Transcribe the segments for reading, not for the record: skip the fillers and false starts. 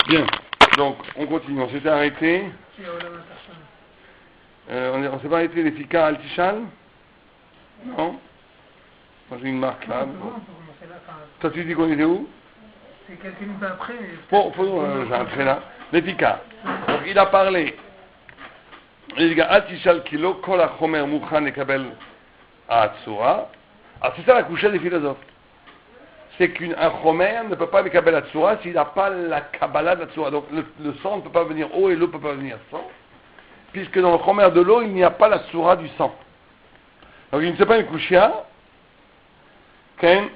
Bien, donc on continue, on s'était arrêté. On s'est pas arrêté les Fika Altishal. Non. Moi j'ai une marque là. Bon. Toi tu dis qu'on était où? C'est quelques minutes après. Bon, j'ai un trait là. Les Fika. Donc il a parlé. Il dit Altishal kilo kol hachomer mukhan ekabel ha'atzura. Alors c'est ça la couchette des philosophes. C'est qu'un chomer ne peut pas avec Kabbalah Tsura s'il n'a pas la Kabbalah de la Tsura. Donc le sang ne peut pas venir haut et l'eau ne peut pas venir sang. Puisque dans le chomer de l'eau, il n'y a pas la Tsura du sang. Donc il ne sait pas une kushia. Le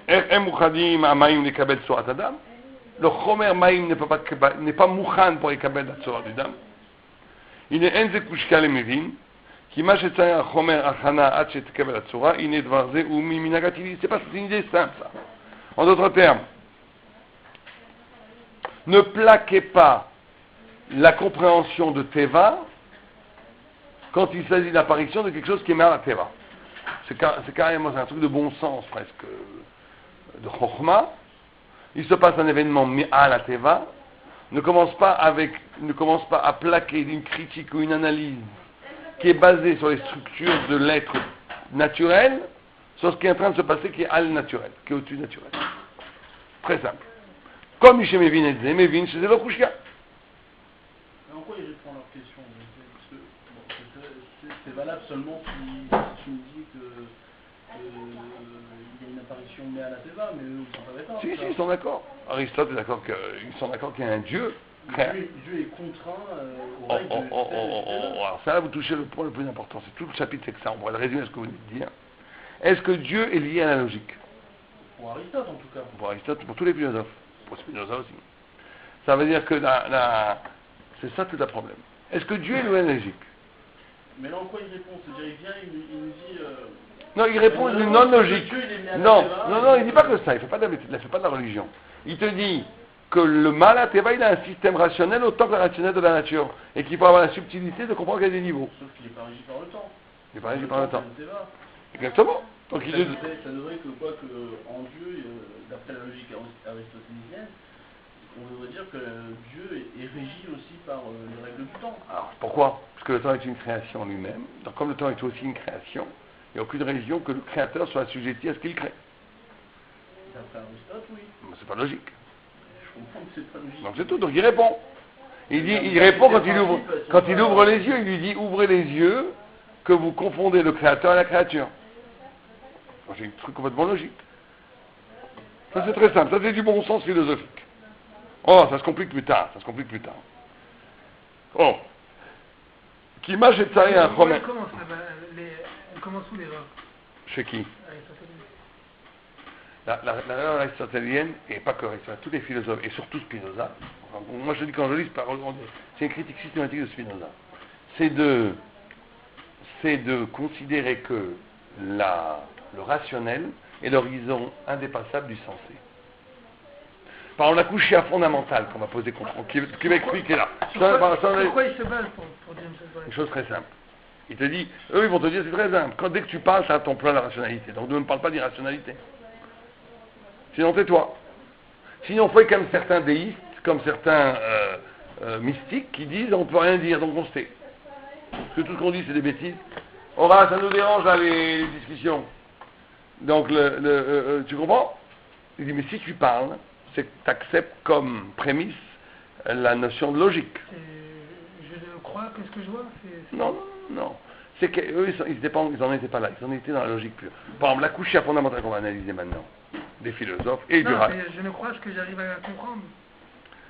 chomer maïm n'est pas mouchan pour Ekabel la Tsura du dam. Il est enze kushka le mevin. Qui m'a chez un chomer achana hachet Kabbalah la Tsura. Il est dvarze ou miminagativi. C'est une idée simple ça. En d'autres termes, ne plaquez pas la compréhension de Teva quand il s'agit d'apparition de quelque chose qui est mal à Teva. C'est carrément un truc de bon sens presque, de Chokhmah. Il se passe un événement à la Teva. Ne commence pas à plaquer une critique ou une analyse qui est basée sur les structures de l'être naturel, sur ce qui est en train de se passer qui est al-naturel, qui est au-dessus naturel. Très simple. Comme chez Mevin et Zé, Mevin chez Zélo Kouchia. En quoi ils répondent à leur question? C'est valable seulement si tu me dis que il y a une apparition mais à la Teva, mais eux ils sont pas d'accord. Si, ils sont d'accord. Aristote est d'accord qu'ils sont d'accord qu'il y a un Dieu. Dieu est contraint aux règles de alors ça là vous touchez le point le plus important. C'est tout le chapitre, c'est que ça. On pourrait le résumer à ce que vous venez de dire. Est-ce que Dieu est lié à la logique? Pour Aristote en tout cas. Pour Aristote, pour tous les philosophes. Pour Spinoza aussi. Ça veut dire que c'est ça tout le problème. Est-ce que Dieu est lié à la logique? Mais là en quoi il répond? C'est-à-dire il vient, il nous dit... Non, il répond une non-logique. Non, il dit pas que ça, il ne fait pas de la religion. Il te dit que le mal à Teva, il a un système rationnel autant que le rationnel de la nature. Et qu'il faut avoir la subtilité de comprendre qu'il y a des niveaux. Sauf qu'il n'est pas régi par le temps. Il n'est pas régi par le temps. Exactement. Donc, ça devrait que quoi que en Dieu, d'après la logique aristotélicienne, on devrait dire que Dieu est régi aussi par les règles du temps. Alors pourquoi? Parce que le temps est une création en lui-même. Donc comme le temps est aussi une création, il n'y a aucune raison que le créateur soit assujetti à ce qu'il crée. D'après Aristote, oui. Mais c'est pas logique. Je comprends que c'est pas logique. Donc c'est tout. Donc il répond. Il répond quand il ouvre les yeux. Il lui dit ouvrez les yeux que vous confondez le créateur et la créature. C'est un truc complètement logique. Ça c'est très simple. Ça c'est du bon sens philosophique. Oh, ça se complique plus tard. Oh. Qui m'a jeté un romain. Elle commence où l'erreur? Chez qui? L'erreur aristotelienne, et pas que Aristote, tous les philosophes, et surtout Spinoza, moi je dis quand je lis c'est une critique systématique de Spinoza, c'est de considérer que le rationnel est l'horizon indépassable du sensé. Par exemple, la couchia fondamentale qu'on va poser contre, qui va expliquer là. Pourquoi il se base pour dire une chose très simple. Il te dit, eux ils vont te dire c'est très simple. Dès que tu parles, ça a ton plein la rationalité. Donc ne me parle pas d'irrationalité. Sinon tais-toi. Sinon fais comme certains déistes, comme certains mystiques qui disent on ne peut rien dire, donc on se tait. Parce que tout ce qu'on dit c'est des bêtises. Ça nous dérange là les discussions. Donc tu comprends? Il dit mais si tu parles, c'est que tu acceptes comme prémisse la notion de logique. Je crois que ce que je vois, c'est... Non. C'est qu'eux, ils n'en étaient pas là. Ils en étaient dans la logique pure. Par exemple, la couchia fondamentale qu'on va analyser maintenant, des philosophes et du reste. Je ne crois ce que j'arrive à comprendre.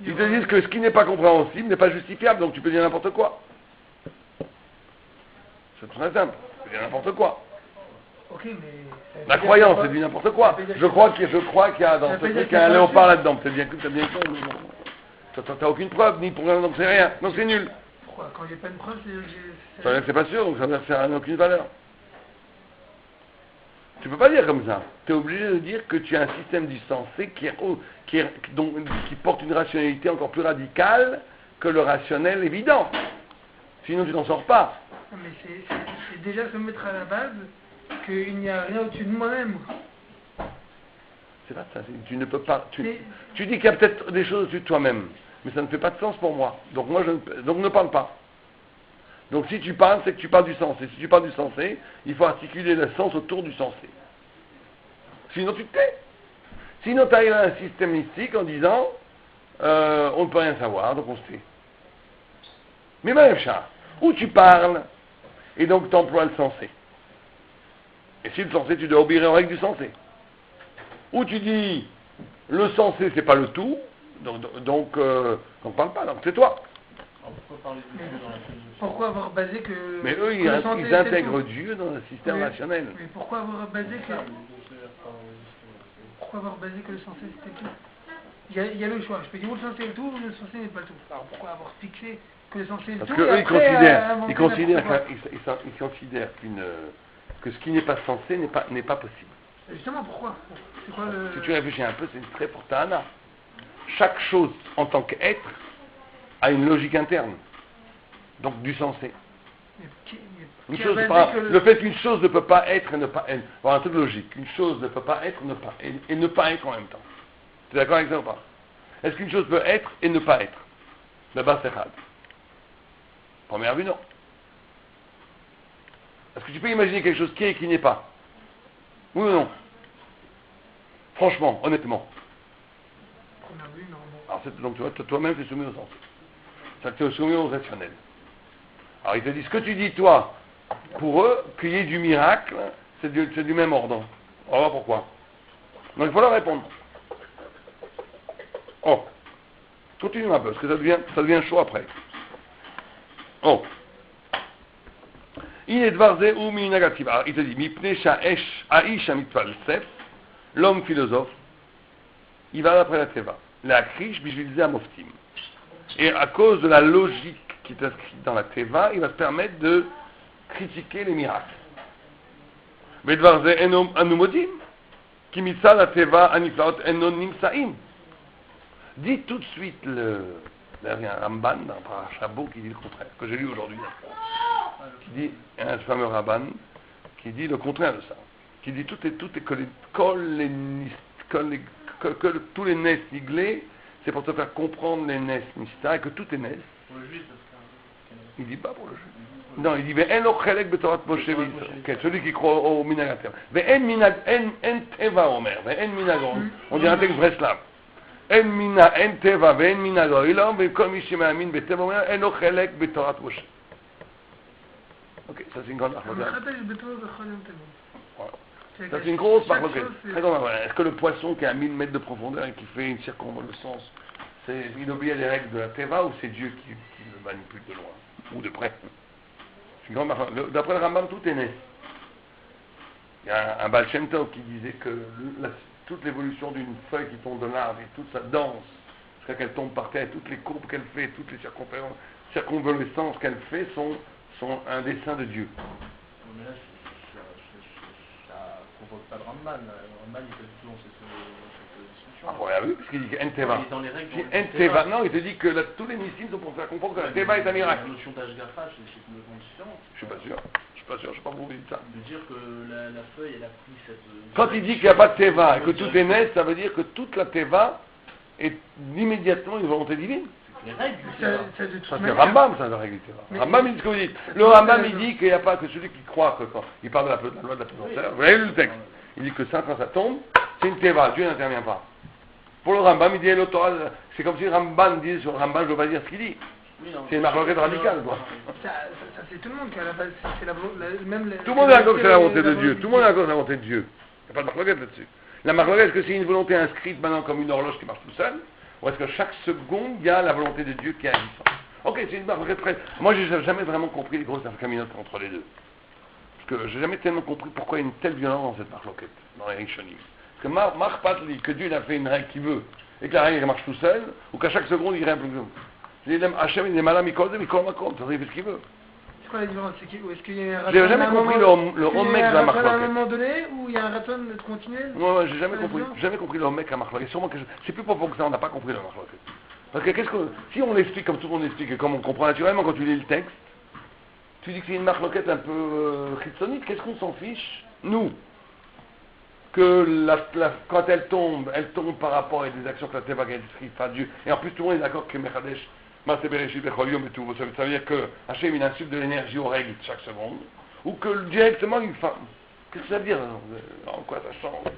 Ils te disent que ce qui n'est pas compréhensible n'est pas justifiable, donc tu peux dire n'importe quoi. C'est très simple. Tu peux dire n'importe quoi. Ok, mais... La croyance, c'est du n'importe quoi. Je crois qu'il y a dans ce truc un léopard là-dedans. T'as bien con. T'as aucune preuve, ni pour rien, donc c'est rien. Donc c'est nul. Pourquoi? Quand il n'y a pas de preuve, ça veut dire que c'est pas sûr, donc ça veut dire que ça n'a aucune valeur. Tu peux pas dire comme ça. Tu es obligé de dire que tu as un système du sensé qui porte une rationalité encore plus radicale que le rationnel évident. Sinon tu n'en sors pas. Mais c'est déjà se mettre à la base qu'il n'y a rien au-dessus de moi-même. C'est pas ça. Tu ne peux pas. Tu dis qu'il y a peut-être des choses au-dessus de toi-même. mais ça ne fait pas de sens pour moi. Donc moi, donc ne parle pas. Donc si tu parles, c'est que tu parles du sensé. Si tu parles du sensé, il faut articuler le sens autour du sensé. Sinon tu te tais. Sinon tu arrives à un système mystique en disant, on ne peut rien savoir, donc on se tait. Mais même chat, où tu parles, et donc tu emploies le sensé. Et si le sensé, tu dois obéir aux règles du sensé. Ou tu dis, le sensé, c'est pas le tout, donc parle pas, donc c'est toi. Alors pourquoi parler de Dieu dans la philosophie? Pourquoi avoir basé que... Mais eux, que le sensé, ils c'est intègrent tout? Dieu dans le système Oui. rationnel. Mais pourquoi avoir basé que... Ça, Pourquoi avoir basé que le sensé c'était tout? Il y a le choix. Je peux dire ou le sensé est le tout ou le sensé n'est pas le tout. Alors pourquoi avoir fixé que le sensé est le Parce tout qu'eux, et ils après, considèrent que ce qui n'est pas censé n'est pas possible. Justement, pourquoi? C'est quoi le... Si tu réfléchis un peu, c'est très pour Tahana. Chaque chose en tant qu'être a une logique interne. Donc du sensé. Une chose, le fait qu'une chose ne peut pas être et ne pas être. Voilà un truc logique. Une chose ne peut pas être et ne pas être en même temps. Tu es d'accord avec ça ou pas? Est-ce qu'une chose peut être et ne pas être? Là-bas, c'est rad. Première vue, non. Est-ce que tu peux imaginer quelque chose qui est et qui n'est pas? Oui ou non? Franchement, honnêtement. Première vue, non. Alors, donc tu vois, toi-même, tu es soumis au sens. Ça, tu es soumis au rationnel. Alors, ils te disent, ce que tu dis, toi, pour eux, qu'il y ait du miracle, c'est du même ordre. On va voir pourquoi. Donc, il faut leur répondre. Oh. Continue un peu, parce que ça devient chaud après. Oh. Il est dvarzé ou mi négatif. Alors, il te dit, mipne sha'esh aish amitfalsef, l'homme philosophe, il va d'après la Teva. La krish bijvilze amoftim. Et à cause de la logique qui est inscrite dans la Teva, il va se permettre de critiquer les miracles. Mais dvarzé enom anumodim, ki mitza la Teva aniflaot enon nimsaim. Dit tout de suite il y a un Ramban dans un Chabot qui dit le contraire, que j'ai lu aujourd'hui. Qui dit, un fameux Ramban, qui dit le contraire de ça. Qui dit tout est que tous les nes niglés, c'est pour te faire comprendre les nes mystères, et que tout est nes. Pour le juif, Il dit pas pour le juif. Non, il dit, celui qui croit au minagater. En teva omer, en minagon. On dit un texte Breslav. En mina, en teva, en minago. Il a comme il m'amine, beteva omer, en ochelek betorat Moshe. Ok, ça c'est une grande marque. Ça c'est une grosse marque. Est-ce que le poisson qui est à 1000 mètres de profondeur et qui fait une circonvolescence, il obéit à les règles de la Teva ou c'est Dieu qui le manipule de loin ou de près? C'est une grande marque. D'après le Rambam, tout est né. Il y a un Baal Shem Tov qui disait que toute l'évolution d'une feuille qui tombe de l'arbre et toute sa danse, jusqu'à qu'elle tombe par terre, toutes les courbes qu'elle fait, toutes les circonvolences qu'elle fait sont un dessin de Dieu. Mais là, ça ne convoque pas le Ramban. Le Ramban, il fait toujours cette discussion. Ah, première vue, puisqu'il dit qu'en Teva. Dans les règles. Teva, non, il te dit que tous les mystiques sont pour faire comprendre que la Teva est un miracle. La notion d'Ashgacha, c'est complètement différent. Je suis pas sûr, je sais pas pourquoi vous dites ça. De dire que la feuille, elle a pris cette... Quand il dit qu'il n'y a pas de Teva et que tout est net, ça veut dire que toute la Teva est immédiatement une volonté divine. Les règles du Ça, c'est Rambam, ça, la règle du Teva. Rambam, il dit ce que vous dites. Le Rambam, il dit qu'il n'y a pas que celui qui croit que quand il parle de la loi de la pesanteur. Vous avez lu le texte. Il dit que ça, quand ça tombe, c'est une Teva, Dieu n'intervient pas. Pour le Rambam, il dit l'autorat, c'est comme si Rambam disait sur Rambam, je ne veux pas dire ce qu'il dit. Oui, c'est une marque radicale, quoi. Ça c'est tout le monde qui a la base, c'est même tout le monde est d'accord que c'est la volonté de Dieu. Tout le monde est d'accord que c'est la volonté de Dieu. Il n'y a pas de marque là-dessus. La marque, est-ce que c'est une volonté inscrite maintenant comme une horloge qui marche tout seul? Ou est-ce que chaque seconde, il y a la volonté de Dieu qui est agissante? Ok, c'est une marque très... Moi, je n'ai jamais vraiment compris les grosses caminotes entre les deux. Parce que je n'ai jamais tellement compris pourquoi il y a une telle violence dans cette marque dans les Rishonim. Parce que Marc Patli, que Dieu il a fait une règle qu'il veut, et que la règle marche tout seul, ou qu'à chaque seconde il réimplante. Hachem il est malin, il fait ce qu'il veut. C'est quoi la différence? Est-ce qu'il y a un j'ai jamais compris le homec de la marque. à un moment donné, où il y a un raton de continuer? Ouais, j'ai jamais compris le homec à marque. C'est plus profond que ça, on n'a pas compris la marque. Parce que si on l'explique comme tout le monde l'explique, et comme on comprend naturellement quand tu lis le texte, tu dis que c'est une marque un peu chitsonite, qu'est-ce qu'on s'en fiche? Nous. que quand elle tombe par rapport à des actions que la Teva fait Dieu. Et en plus, tout le monde est d'accord que Mechadesh, Maaseh Bereshit Bechol Yom et tout. Ça veut dire que Hachem, il insuffle de l'énergie aux règles chaque seconde. Ou que directement, il fait. Qu'est-ce que ça veut dire? En quoi ça change?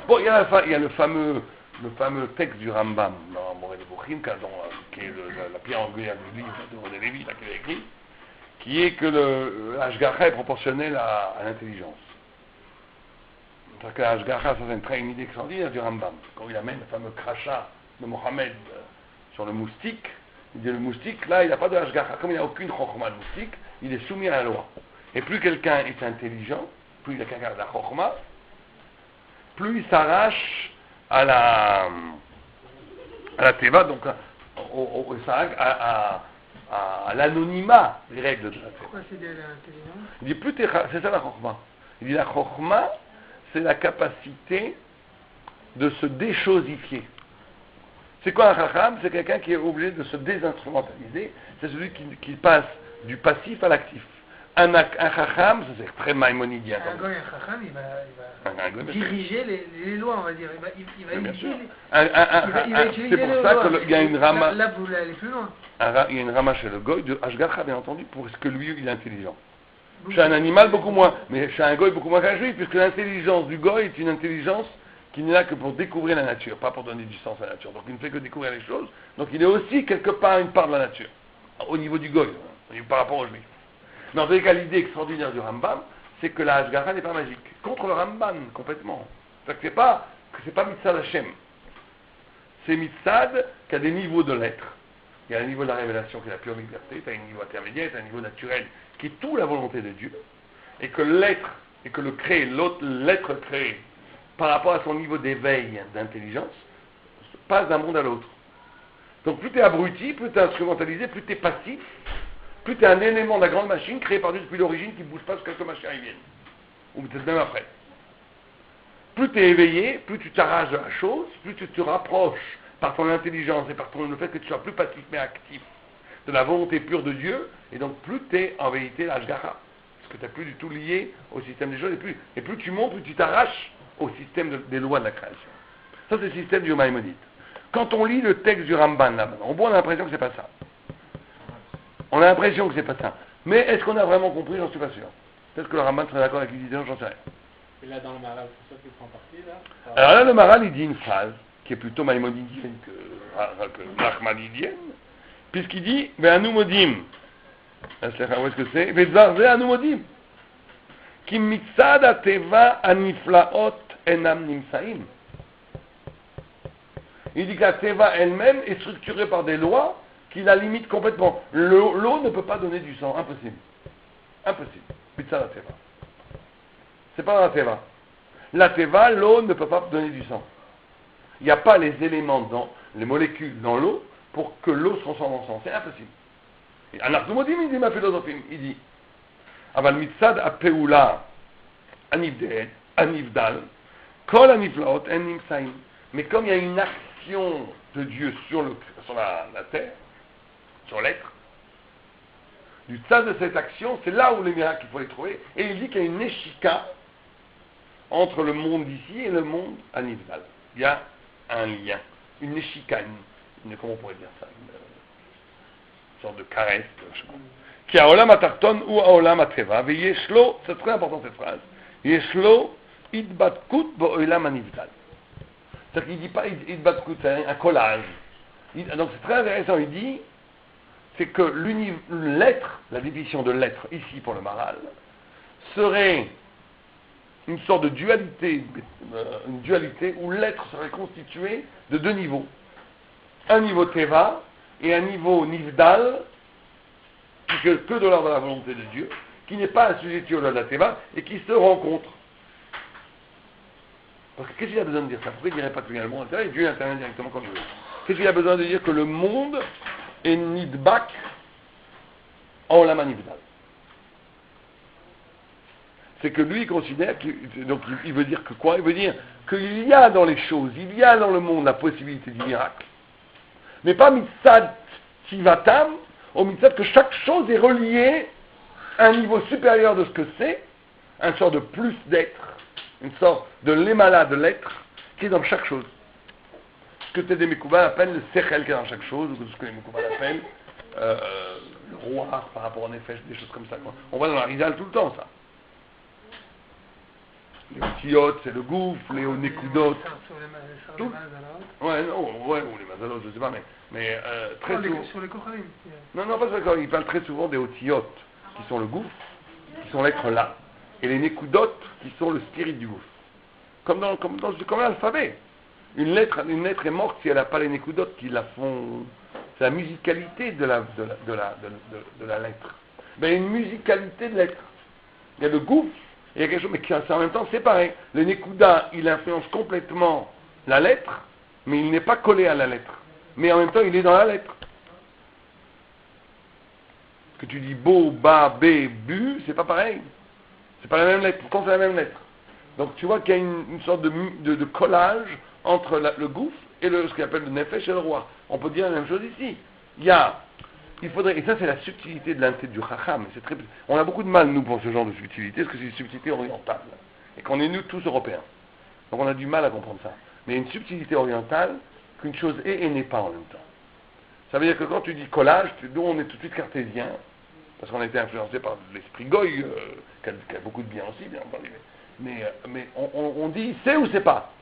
Bon, il y a le fameux texte du Rambam dans Moreh Nevuchim, qui est la pierre angulaire du livre de Rodé Lévi, là, qu'il a écrit, qui est que le Hashgacha est proportionnel à l'intelligence. Parce que Hashgacha, ça c'est une idée extraordinaire du Rambam. Quand il amène le fameux crachat de Mohammed sur le moustique, il dit le moustique, là, il n'a pas de Hashgacha. Comme il n'a aucune chokhma de moustique, il est soumis à la loi. Et plus quelqu'un est intelligent, plus il a quelqu'un de la chokhma, plus il s'arrache à la teva, donc à l'anonymat des règles de la teva. Pourquoi c'est de l'intelligence? Il dit c'est ça la chokhma. Il dit la chokhma, c'est la capacité de se déchosifier. C'est quoi un chacham? C'est quelqu'un qui est obligé de se désinstrumentaliser. C'est celui qui passe du passif à l'actif. Un chacham, ça c'est très maïmonidien. Un goy, un chacham, il va diriger les lois, on va dire. Il va utiliser c'est pour ça qu'il y a une rama. Là, vous voulez aller plus loin. Il y a une rama chez le goy de Hashgacha, bien entendu, pour ce que lui, il est intelligent. Chez un animal, beaucoup moins. Mais chez un goy, beaucoup moins qu'un juif, puisque l'intelligence du goy est une intelligence qui n'est là que pour découvrir la nature, pas pour donner du sens à la nature. Donc il ne fait que découvrir les choses. Donc il est aussi quelque part une part de la nature, au niveau du goy, par rapport au juif. Mais en tout cas, l'idée extraordinaire du Rambam, c'est que la Hashgacha n'est pas magique. Contre le Rambam, complètement. C'est-à-dire que c'est pas Mitzad Hashem. C'est Mitzad qui a des niveaux de l'être. Il y a un niveau de la révélation qui est la pure liberté, tu as un niveau intermédiaire, tu as un niveau naturel qui est tout la volonté de Dieu. Et que l'être, et que l'être créé, par rapport à son niveau d'éveil, d'intelligence, passe d'un monde à l'autre. Donc plus tu es abruti, plus tu es instrumentalisé, plus tu es passif, plus tu es un élément de la grande machine créé par Dieu depuis l'origine qui ne bouge pas jusqu'à ce que machine y vienne. Ou peut-être même après. Plus tu es éveillé, plus tu t'arraches de la chose, plus tu te rapproches par ton intelligence et par le fait que tu sois plus passif mais actif de la volonté pure de Dieu, et donc plus tu es en vérité l'Hashgacha. Parce que tu n'es plus du tout lié au système des choses, et plus tu montes, plus tu t'arraches au système des lois de la création. Ça, c'est le système du Maïmonide. Quand on lit le texte du Ramban là-bas, on a l'impression que c'est pas ça. On a l'impression que c'est pas ça. Mais est-ce qu'on a vraiment compris? J'en suis pas sûr. Peut-être que le Ramban serait d'accord avec l'idée, j'en sais rien. Et là, dans le Maral, c'est ça qui prend parti, là? Alors là, le Maral, il dit une phrase qui est plutôt maïmonidienne que nachmanidienne, puisqu'il dit Ve'anu modim. Où est-ce que c'est? Ve'anu modim. Ki mitzad ateva aniflaot enam nimsaim. Il dit que la teva elle-même est structurée par des lois qui la limitent complètement. L'eau ne peut pas donner du sang, impossible. Impossible. Mitzad ateva. C'est pas dans la teva. La teva, l'eau ne peut pas donner du sang. Il n'y a pas les éléments les molécules dans l'eau pour que l'eau se transforme en sang. C'est impossible. Et Anachnumodim, il dit ma philosophie, il dit Aval mitzad apeula anivdal kol aniflaot en nimsaim. Mais comme il y a une action de Dieu sur la terre, sur l'être, du tzad de cette action, c'est là où les miracles il faut les trouver. Et il dit qu'il y a une échika entre le monde d'ici et le monde anivdal. Il y a un lien, une échika, comment on pourrait dire ça, une sorte de caresse, je sais pas. Qui a olam atarton ou a olam ateva, ve yeshlo, c'est très important cette phrase, yeshlo idbatkut bo olam anivdal. C'est-à-dire qu'il ne dit pas idbatkut, c'est un collage. Donc c'est très intéressant, il dit, c'est que l'être, la définition de l'être ici pour le Maral, serait une sorte de dualité, une dualité où l'être serait constitué de deux niveaux. Un niveau Teva et un niveau Nivdal, qui est que de l'ordre de la volonté de Dieu, qui n'est pas assujetti au loi de la Teva et qui se rencontrent. Parce que qu'est-ce qu'il a besoin de dire ça? Pourquoi il ne dirait pas que finalement Dieu intervient directement comme il veut? Qu'est-ce qu'il a besoin de dire que le monde est Nidbak en Olam Nivdal? C'est que lui, il considère, donc il veut dire que quoi? Il veut dire qu'il y a dans les choses, il y a dans le monde la possibilité du miracle. Mais pas mitzad tivatam, au mitzad que chaque chose est reliée à un niveau supérieur de ce que c'est, un sort de plus d'être, une sorte de l'émala de l'être qui est dans chaque chose. Ce que Tédé Mekouba appelle le sechel qui est dans chaque chose, ou ce que les Mekouba appellent le roi par rapport au nefesh, des choses comme ça, quoi. On voit dans la Rizal tout le temps ça. Les otiyot, c'est le gouffre, les onekudot. Tout. Ouais, non, ouais, ou les mazalot, je sais pas, mais très souvent. Sur les kochanim. Non, pas sur les kochanim, il parle très souvent des otiyot, qui sont le gouffre, qui sont l'être là, et les nekudot, qui sont le spirit du gouffre. Comme dans l'alphabet. Une lettre est morte si elle n'a pas les nekudot qui la font. C'est la musicalité de la lettre. Ben, il y a une musicalité de l'être. Il y a le gouffre, il y a quelque chose, mais qui en même temps séparé. Le nekuda, il influence complètement la lettre, mais il n'est pas collé à la lettre. Mais en même temps, il est dans la lettre. Que tu dis beau, bas, bé, bu, c'est pas pareil. C'est pas la même lettre. Pourtant, c'est la même lettre. Donc, tu vois qu'il y a une sorte de collage entre le gouffre et ce qu'on appelle le nefesh et le roi. On peut dire la même chose ici. Et ça c'est la subtilité de l'inté du chacham. On a beaucoup de mal, nous, pour ce genre de subtilité, parce que c'est une subtilité orientale. Et qu'on est nous tous européens. Donc on a du mal à comprendre ça. Mais il y a une subtilité orientale qu'une chose est et n'est pas en même temps. Ça veut dire que quand tu dis collage, nous on est tout de suite cartésien, parce qu'on a été influencé par l'esprit Goy, qui a beaucoup de bien aussi, bien entendu. Mais on dit c'est ou c'est pas.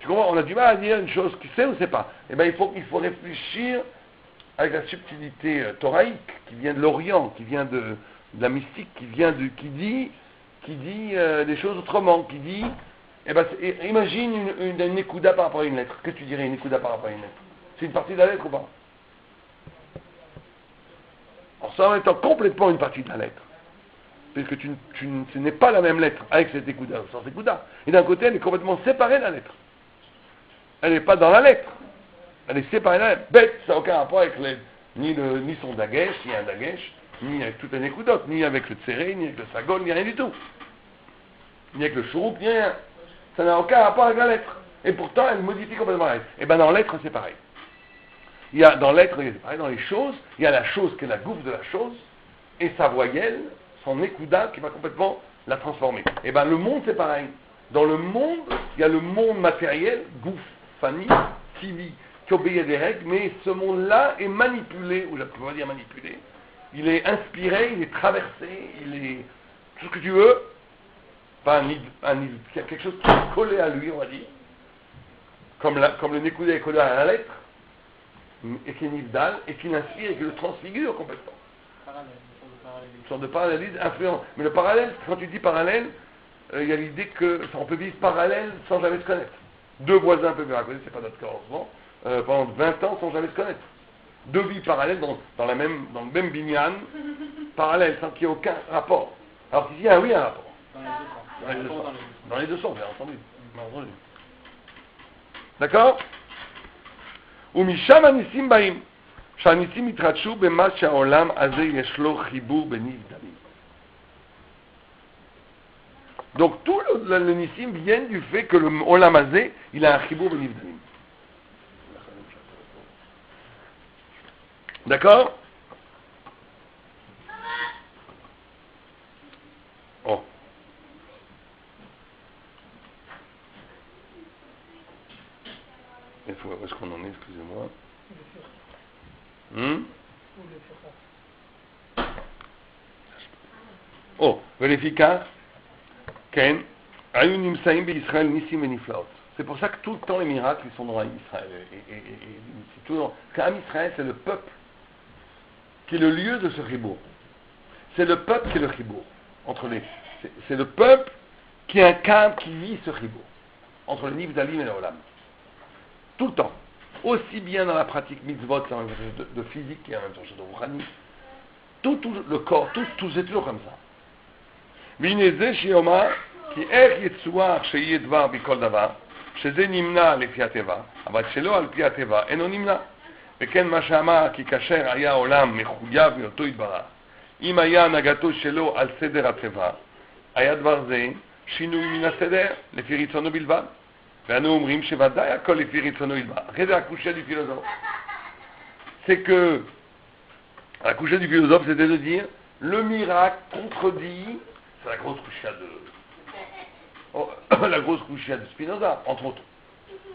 Tu comprends? On a du mal à dire une chose qui sait ou sait pas. Eh bien, il faut réfléchir avec la subtilité thoraïque qui vient de l'Orient, qui vient de la mystique, qui dit des choses autrement, qui dit, imagine une nekuda par rapport à une lettre. Qu'est-ce que tu dirais une nekuda par rapport à une lettre? C'est une partie de la lettre ou pas? Alors ça en étant complètement une partie de la lettre. Parce que ce n'est pas la même lettre avec cette nekuda ou sans nekuda. Et d'un côté, elle est complètement séparée de la lettre. Elle n'est pas dans la lettre. Elle est séparée de la lettre. Bête, ça n'a aucun rapport avec ni son dagesh, ni un dagesh, ni avec toutes les nekudot, ni avec le tséré, ni avec le sagol, ni rien du tout. Ni avec le chourouk, ni rien. Ça n'a aucun rapport avec la lettre. Et pourtant, elle modifie complètement la lettre. Et bien dans l'être, c'est pareil. Dans l'être, c'est pareil. Dans les choses, il y a la chose qui est la gouffre de la chose, et sa voyelle, son nekuda, qui va complètement la transformer. Et bien le monde, c'est pareil. Dans le monde, il y a le monde matériel, gouffre, famille, civi, qui obéit à des règles, mais ce monde-là est manipulé, ou je ne peux pas dire manipulé, il est inspiré, il est traversé, il est tout ce que tu veux, pas il y a quelque chose qui est collé à lui, on va dire, comme le nekuda est collé à la lettre, et qui est nivdal, et qui l'inspire et qui le transfigure complètement. Une sorte de parallélisme influent. Mais le parallèle, quand tu dis parallèle, il y a l'idée qu'on peut vivre parallèle sans jamais se connaître. Deux voisins peuvent vivre à côté, c'est pas notre cas en ce moment, pendant 20 ans sans jamais se connaître. Deux vies parallèles dans le même binyan, parallèles, sans qu'il n'y ait aucun rapport. Alors qu'ici, il y a un rapport. Dans les deux sens, bien entendu. D'accord? ומשם הניסים באים, שהניסים יתרדשו במה שהעולם הזה יש לו חיבור בנבדלים. Donc tout le nissim vient du fait que le olam hazé, il a un chibur benivdalim. D'accord? Oh. Où est-ce qu'on en est, excusez-moi? Oh, vérifica. C'est pour ça que tout le temps les miracles ils sont dans Israël. Car Israël, c'est le peuple qui est le lieu de ce ribour. C'est le peuple qui est le ribour. C'est le peuple qui incarne, qui vit ce ribour. Entre le Nivdalim et le Olam. Tout le temps. Aussi bien dans la pratique mitzvot, c'est une chose de physique et en même temps chose de Rouhani. Tout le corps, tout c'est toujours comme ça. והנה זה שיאמר כי איך יצואר שיהיה דבר בכל דבר שזה נמנע לפי הטבע אבל שלא על פי הטבע אינו נמנע וכן מה שאמר כי כאשר היה העולם מחויב מאותו יתברך אם היה הנהגתו שלו על סדר הטבע היה דבר זה שינוי מן הסדר לפי רצונו בלבד ואנו אומרים שוודאי הכל לפי רצונו יתברך. אחרי זה הקושיה du philosophe c'est que la couchée du philosophe c'était de dire le miracle contredit. C'est la grosse couchade la grosse couchée de Spinoza, entre autres.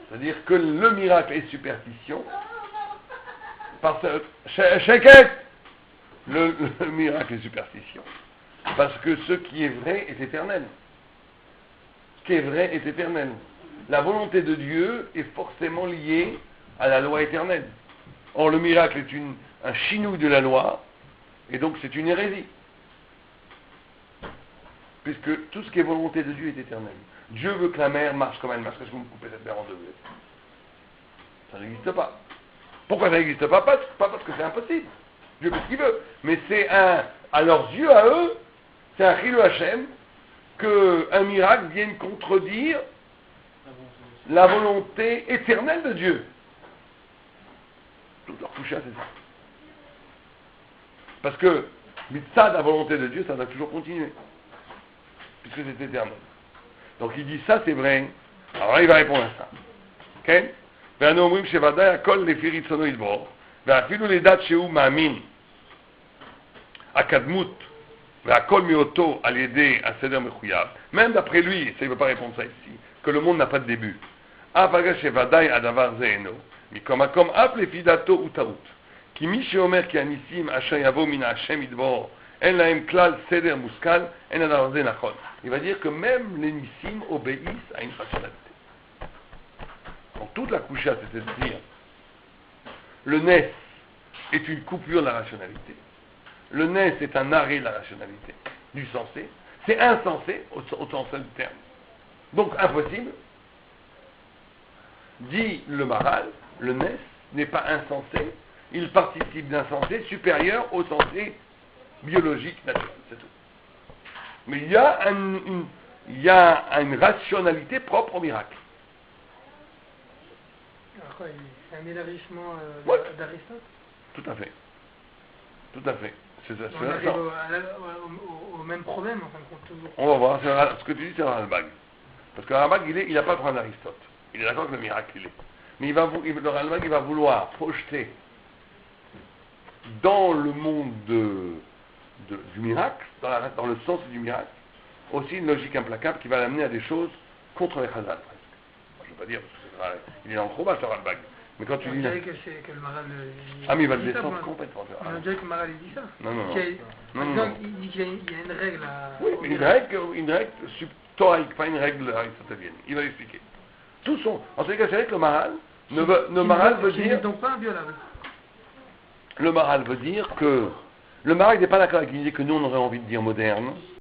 C'est-à-dire que le miracle est superstition, parce que, le miracle est superstition, parce que ce qui est vrai est éternel. Ce qui est vrai est éternel. La volonté de Dieu est forcément liée à la loi éternelle. Or, le miracle est un chinouille de la loi, et donc c'est une hérésie. Puisque tout ce qui est volonté de Dieu est éternel. Dieu veut que la mer marche comme elle marche. Est-ce que vous me coupez cette mer en deux? Ça n'existe pas. Pourquoi ça n'existe pas? Pas parce que c'est impossible. Dieu fait ce qu'il veut. Mais c'est à leurs yeux, à eux, c'est un chilou Hachem qu'un miracle vienne contredire la volonté éternelle de Dieu. Tout leur coucher, c'est ça. Parce que, mitzad, la volonté de Dieu, ça doit toujours continuer. Puisque c'est éternel. Donc il dit ça, c'est vrai. Alors là, il va répondre à ça. Ok? ואנו אומרים שוודאי הכל לפי רצונו יתברך, ואפילו לדעת שהוא מאמין, הקדמות, והכל מאותו על ידי הסדר מחויב, même d'après lui, ça il ne veut pas répondre ça ici, que le monde n'a pas de début. אף על גב שוודאי הדבר זה אינו, מקום מקום אף לפי דעתו הוא טעות. כי מי שאומר כי הניסים אשר יבואו מן השם יתברך, אין להם כלל סדר מושכל, אין הדבר הזה נכון. Il va dire que même les nissim obéissent à une rationalité. Donc toute la coucha, c'est-à-dire le nes est une coupure de la rationalité. Le nes est un arrêt de la rationalité, du sensé. C'est insensé au sens du terme. Donc impossible. Dit le Maharal, le nes n'est pas insensé, il participe d'un sensé supérieur au sensé biologique naturel, c'est tout. Mais il y a une rationalité propre au miracle. Alors quoi, c'est un élargissement Ouais. d'Aristote? Tout à fait. Tout à fait. C'est ça. On arrive au même problème, en fin de compte, toujours. On va voir. Ce que tu dis, c'est Ralbag. Parce que Ralbag, il n'a pas le problème d'Aristote. Il est d'accord que le miracle, il est. Mais le Ralbag, il va vouloir projeter dans le monde du miracle, dans le sens du miracle, aussi une logique implacable qui va l'amener à des choses contre les Chazal, presque. Je ne veux pas dire, parce qu'il est en trop bas, ce Ralbag. Mais quand tu On dis... dirait que le Maharal... Ah, mais il va le descendre complètement. On dirait que le Maharal, il dit ça. Non. Il dit qu'il y a une règle à... Oui, mais une règle subtorique, pas une règle aristotelienne. Il va expliquer. En tous les cas, c'est vrai que le Maharal, veut dire... Qui n'est donc pas inviolable. Le Maharal veut dire que... Le Maharal n'est pas d'accord avec l'idée que nous, on aurait envie de dire moderne.